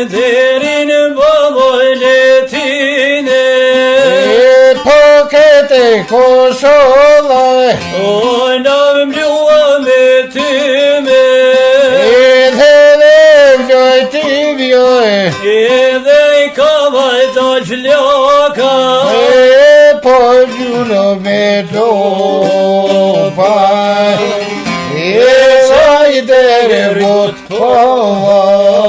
Derin baboletine Pakete kosolaj Oynam luametime Edhe vjojti vjoj Edhe kavaj dal flaka Po gjulo me topaj Saj dere bot povashe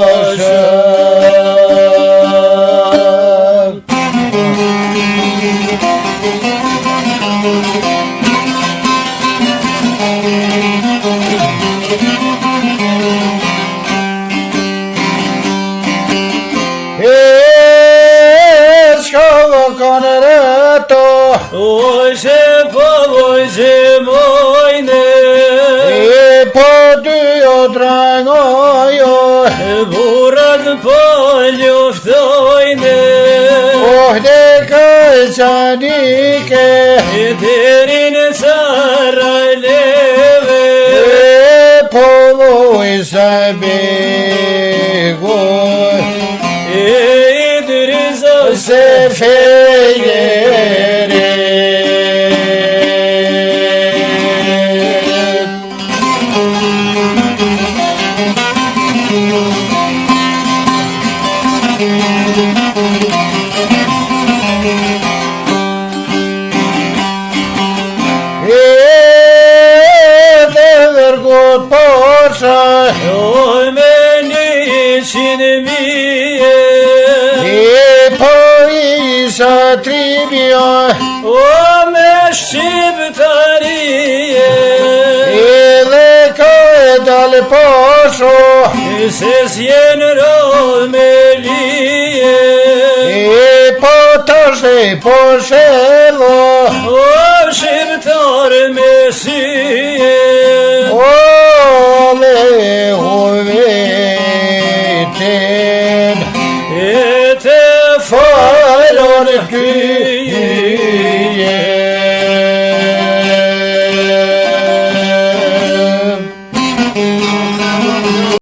Shkova kanë reto Ojse povojse mojne Po dy o drangojo Burat po ljuftojne Ohde këqanike Derin Sarajleve Po vojsa begoj Idriza Se fejere Vergot posa Oj me nishin mije Po isa tribja O me shqiptarije Edhe ka e dal poso Se s'jen rol me lije Po tashe po shelo O shqiptar me sije Ole hoveten E te Falon ty